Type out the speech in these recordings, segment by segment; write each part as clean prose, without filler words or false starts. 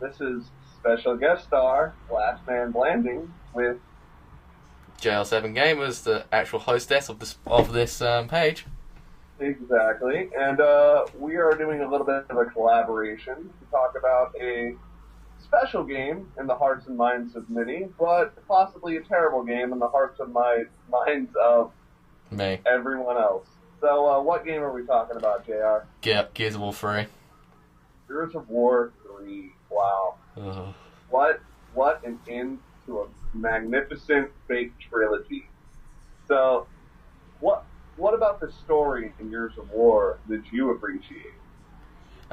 This is special guest star, lastmanblanding, with JL7 Gamers, the actual hostess of this page. exactly, and we are doing a little bit of a collaboration to talk about a special game in the hearts and minds of many, but possibly a terrible game in the hearts and minds of Me. everyone else. So, what game are we talking about, JR? Gears of War 3. Gears of War 3. Wow. Ugh. What an end to a magnificent fake trilogy. So, what about the story in Gears of War did you appreciate?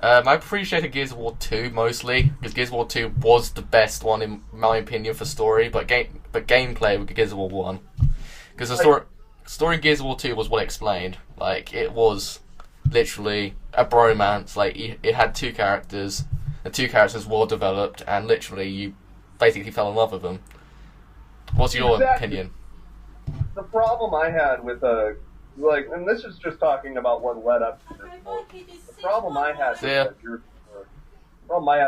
I appreciated Gears of War 2 mostly, because Gears of War 2 was the best one in my opinion for story, but gameplay with Gears of War 1. Because the story in Gears of War 2 was well explained. Like, it was literally a bromance. Like, it had two characters, the two characters were developed, and literally you basically fell in love with them. What's your opinion? The problem I had with and this is just talking about what led up to this book. The problem I had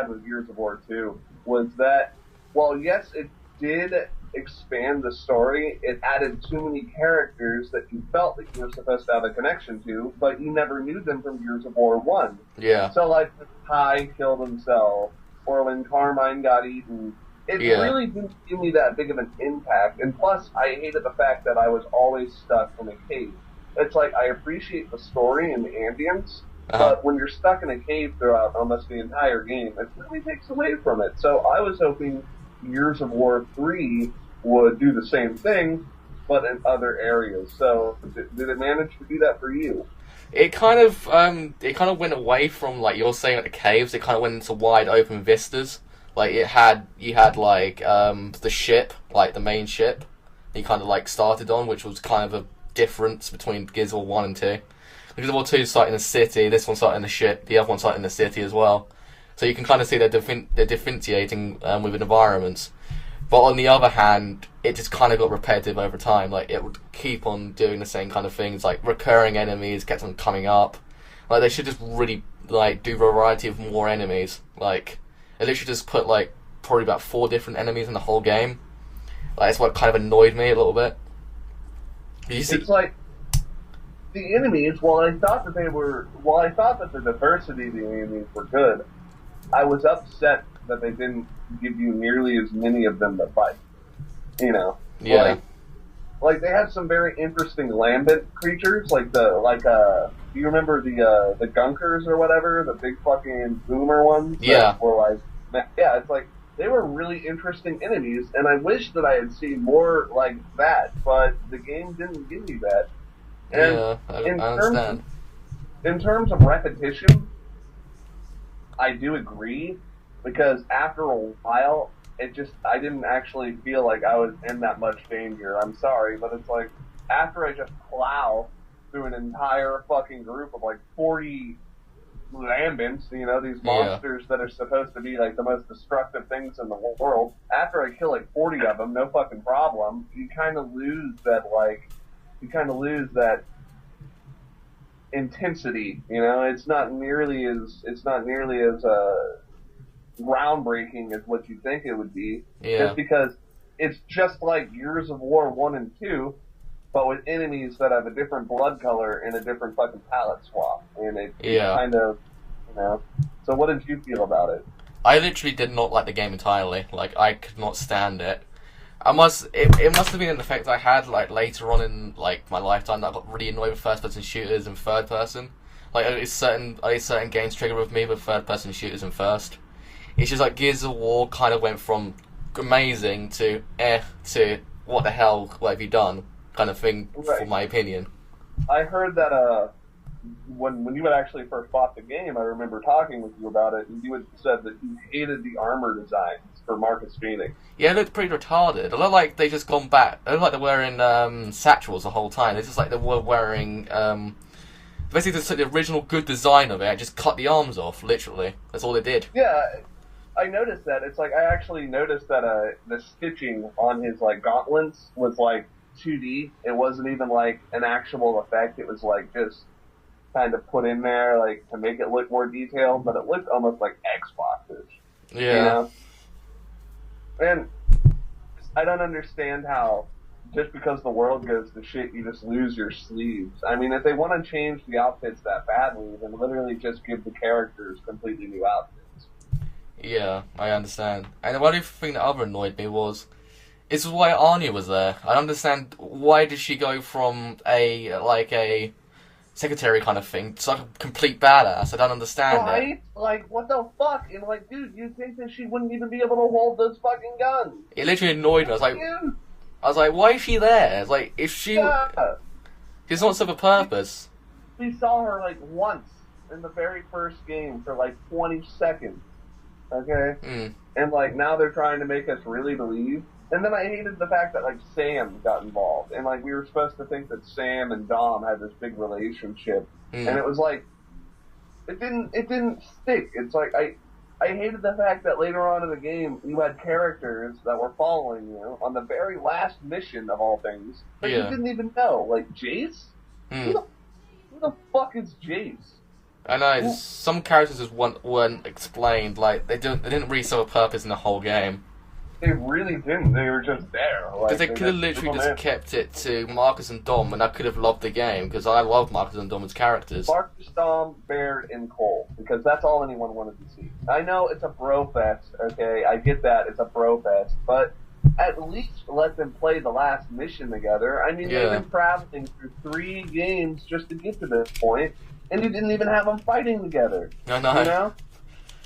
with Gears of War 2 was that, well, yes, it did expand the story. It added too many characters that you felt that you were supposed to have a connection to, but you never knew them from Gears of War 1. Yeah. So, like, when Ty killed himself, or when Carmine got eaten, it really didn't give me that big of an impact. And plus, I hated the fact that I was always stuck in a cave. It's like, I appreciate the story and the ambience, but when you're stuck in a cave throughout almost the entire game, it really takes away from it. So I was hoping Gears of War 3 would do the same thing, but in other areas. So did it manage to do that for you? It kind of went away from, like you're saying, like the caves. It kind of went into wide open vistas. Like you had the ship, like the main ship, you kind of like started on, which was kind of a difference between Gears of War 1 and 2. Gears of War 2 started in the city, this one started in the ship, the other one started in the city as well. So you can kind of see they're differentiating with environments. But on the other hand, it just kind of got repetitive over time. Like, it would keep on doing the same kind of things, like recurring enemies kept on coming up. Like, they should just really, like, do a variety of more enemies. Like, they literally just put, like, probably about 4 different enemies in the whole game. Like, that's what kind of annoyed me a little bit. It's like, the enemies, while I thought that the diversity of the enemies were good, I was upset that they didn't give you nearly as many of them to fight. You know? Yeah. Like they had some very interesting lambent creatures, do you remember the gunkers or whatever, the big fucking boomer ones? Yeah. It's like, they were really interesting enemies, and I wish that I had seen more like that, but the game didn't give me that. And yeah, I understand. In terms of repetition, I do agree, because after a while, I didn't actually feel like I was in that much danger. I'm sorry, but it's like, after I just plow through an entire fucking group of like 40 lambents, these monsters that are supposed to be like the most destructive things in the whole world, after I kill like 40 of them, no fucking problem, you kind of lose that intensity, it's not nearly as groundbreaking as what you think it would be. Yeah. Just because it's just like Gears of War 1 and 2, but with enemies that have a different blood color and a different fucking palette swap. And it's kind of, So what did you feel about it? I literally did not like the game entirely. Like, I could not stand it. It must have been an effect I had, like, later on in, like, my lifetime, that I got really annoyed with first-person shooters and third-person. Like, at least certain games trigger with me with third-person shooters and first. It's just like Gears of War kind of went from amazing to to what the hell, what have you done, kind of thing, for my opinion. I heard that when you had actually first bought the game, I remember talking with you about it, and you had said that you hated the armor designs for Marcus Phoenix. Yeah, it looked pretty retarded. It looked like they just gone back. It looked like they're wearing satchels the whole time. It's just like they were wearing basically the original good design of it. Just cut the arms off, literally. That's all they did. Yeah. I noticed that. It's like, I actually noticed that the stitching on his like gauntlets was like 2D. It wasn't even like an actual effect. It was like just kind of put in there like to make it look more detailed, but it looked almost like Xbox-ish. Yeah. You know? And I don't understand how just because the world goes to shit, you just lose your sleeves. I mean, if they want to change the outfits that badly, then literally just give the characters completely new outfits. Yeah, I understand. And one thing that other annoyed me was, is why Anya was there. I don't understand why did she go from a secretary kind of thing to like a complete badass. I don't understand right? it. Like, what the fuck? And like, dude, you'd think that she wouldn't even be able to hold those fucking guns. It literally annoyed me. I was like, why is she there? It's like, if she's not serve a purpose. We saw her like once in the very first game for like 20 seconds. Okay? And like, now they're trying to make us really believe. And then I hated the fact that like Sam got involved, and like we were supposed to think that Sam and Dom had this big relationship, and it was like it didn't stick. It's like I hated the fact that later on in the game you had characters that were following you on the very last mission of all things that you didn't even know, like Jace. Who the fuck is Jace? I know some characters just weren't explained. Like they didn't really serve a purpose in the whole game. They really didn't. They were just there. Because they could have literally just kept it to Marcus and Dom, and I could have loved the game, because I love Marcus and Dom as characters. Marcus, Dom, Baird, and Cole, because that's all anyone wanted to see. I know it's a bro fest, okay? I get that, it's a bro fest, but at least let them play the last mission together. I mean, they've been traveling through 3 games just to get to this point, and you didn't even have them fighting together. I know. You know?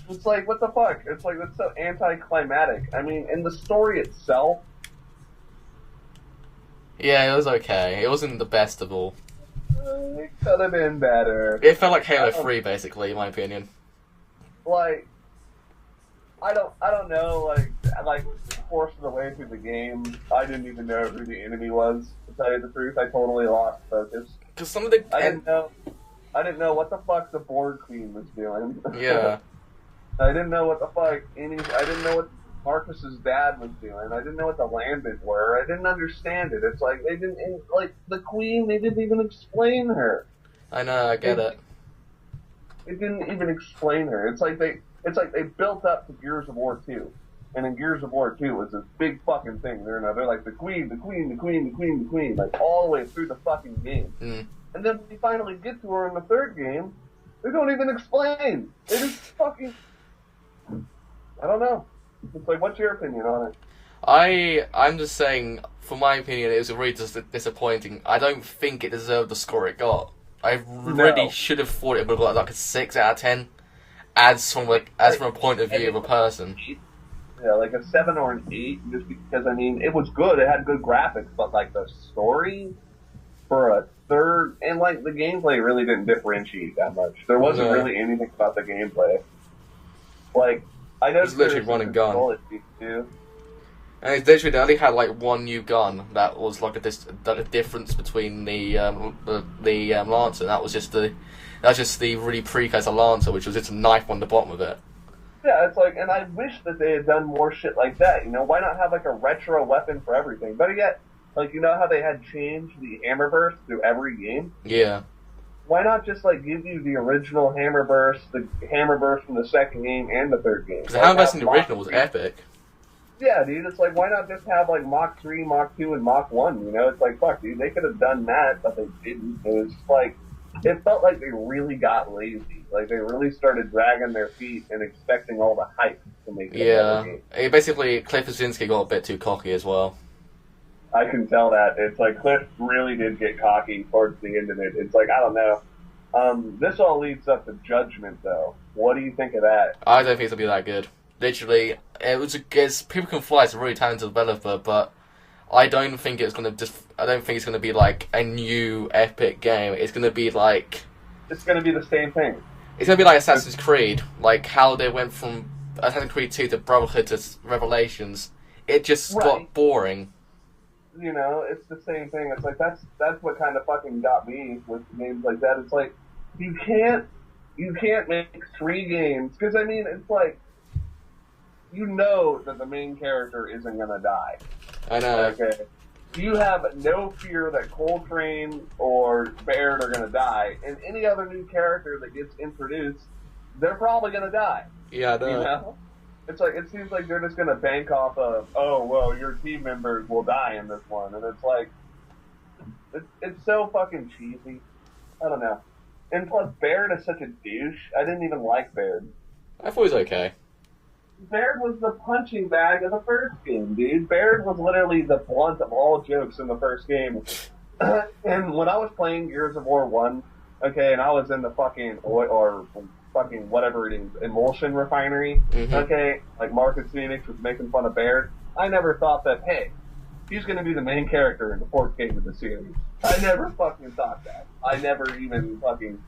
It's like, what the fuck? It's like, that's so anticlimactic. I mean, in the story itself... Yeah, it was okay. It wasn't the best of all. It could have been better. It felt like Halo 3, basically, in my opinion. Like, I don't know, like, forced the way through the game, I didn't even know who the enemy was, to tell you the truth. I totally lost focus. Because some of the... I didn't know what the fuck the Borg Queen was doing. Yeah. I didn't know what the fuck I didn't know what Marcus's dad was doing. I didn't know what the Lambent were. I didn't understand it. It's like they didn't like the Queen. They didn't even explain her. I know. I get it. It didn't even explain her. It's like they built up to Gears of War 2, and in Gears of War 2 was this big fucking thing. They're like the Queen, the Queen, the Queen, the Queen, the Queen, like all the way through the fucking game. And then when we finally get to her in the third game, they don't even explain. They just fucking. I don't know. It's like, what's your opinion on it? I'm just saying, for my opinion, it was really disappointing. I don't think it deserved the score it got. I really should have thought it would have got like a 6 out of 10, as from a point of view of a person. Yeah, like a 7 or an 8, just because, I mean, it was good, it had good graphics, but like the story for a third, and like the gameplay really didn't differentiate that much. There wasn't really anything about the gameplay. Like, I know it's literally run and gun. Too. And it's literally, they only had like one new gun that was like a difference between the Lancer, and that was just the really precursor Lancer, which was just a knife on the bottom of it. Yeah, it's like, and I wish that they had done more shit like that, you know? Why not have like a retro weapon for everything? Better yet, like, you know how they had changed the hammer burst through every game? Yeah. Why not just, like, give you the original hammer burst, the hammer burst from the second game and the third game? Because the hammer burst in the original was epic. Yeah, dude, it's like, why not just have, like, Mach 3, Mach 2, and Mach 1, you know? It's like, fuck, dude, they could have done that, but they didn't. It was like, it felt like they really got lazy. Like, they really started dragging their feet and expecting all the hype to make it a game. Yeah, basically, Cliff Blazinski got a bit too cocky as well. I can tell that. It's like Cliff really did get cocky towards the end of it. It's like, I don't know. This all leads up to Judgment, though. What do you think of that? I don't think it's going to be that good. Literally, People Can Fly is a really talented developer, but I don't think it's going to be like a new epic game. It's going to be like... It's going to be the same thing. It's going to be like Assassin's Creed. Like how they went from Assassin's Creed 2 to Brotherhood to Revelations. It just got boring. You know, it's the same thing. It's like, that's what kind of fucking got me with games like that. It's like, you can't make 3 games, because, I mean, it's like, you know that the main character isn't gonna die. I know. Okay? You have no fear that Coltrane or Baird are gonna die, and any other new character that gets introduced, they're probably gonna die. Yeah, I know. You know? It's like, it seems like they're just gonna bank off of, oh, well, your team members will die in this one. And it's like, it's so fucking cheesy. I don't know. And plus, Baird is such a douche. I didn't even like Baird. I thought he was okay. Baird was the punching bag of the first game, dude. Baird was literally the blunt of all jokes in the first game. And when I was playing Gears of War 1, okay, and I was in the fucking oil, or fucking whatever it is, emulsion refinery, okay, like Marcus Phoenix was making fun of Baird, I never thought that, hey, he's going to be the main character in the fourth game of the series. I never fucking thought that. I never even fucking,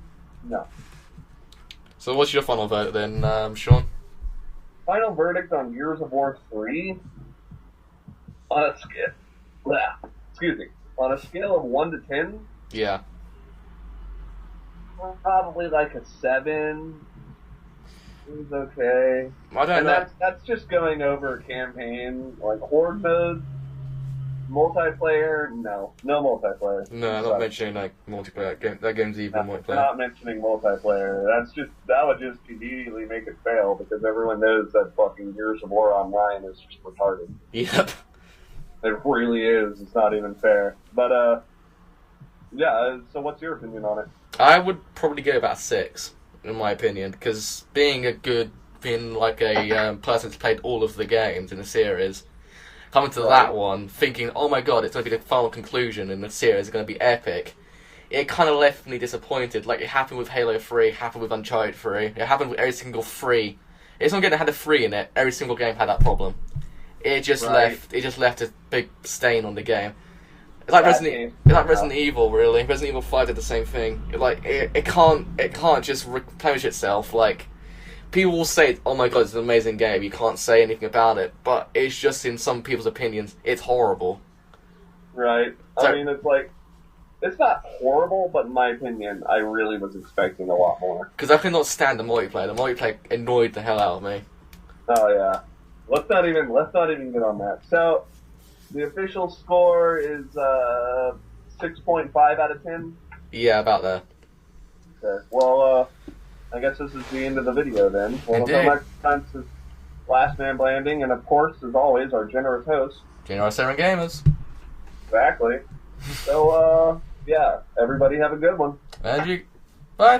no. So what's your final vote then, Sean? Final verdict on Gears of War 3, on a scale of 1 to 10, yeah, probably like a 7. It was okay. I don't know. That's just going over a campaign, like horde mode, multiplayer. No multiplayer. No, I'm not mentioning like multiplayer. That game's even multiplayer. Not mentioning multiplayer. That would just immediately make it fail because everyone knows that fucking Gears of War Online is just retarded. Yep. It really is. It's not even fair. But yeah. So what's your opinion on it? I would probably give it about 6, in my opinion, because being like a person who's played all of the games in the series, coming to that one, thinking, oh my god, it's going to be the final conclusion in the series, it's going to be epic, it kind of left me disappointed. Like, it happened with Halo 3, it happened with Uncharted 3, it happened with every single 3. It's not going to have a 3 in it, every single game had that problem. It just left a big stain on the game. It's like Resident Evil, really. Resident Evil 5 did the same thing. It can't just replenish itself. Like, people will say, oh my god, it's an amazing game, you can't say anything about it, but it's just, in some people's opinions, it's horrible. Right. I mean, it's like, it's not horrible, but in my opinion, I really was expecting a lot more. Because I could not stand the multiplayer. The multiplayer annoyed the hell out of me. Oh yeah. Let's not even get on that. So, the official score is 6.5 out of 10? Yeah, about there. Okay. Well, I guess this is the end of the video then. Well, until next time, this is Last Man Blanding, and of course, as always, our generous host. Generous Aaron Gamers. Exactly. So, yeah, everybody have a good one. And you.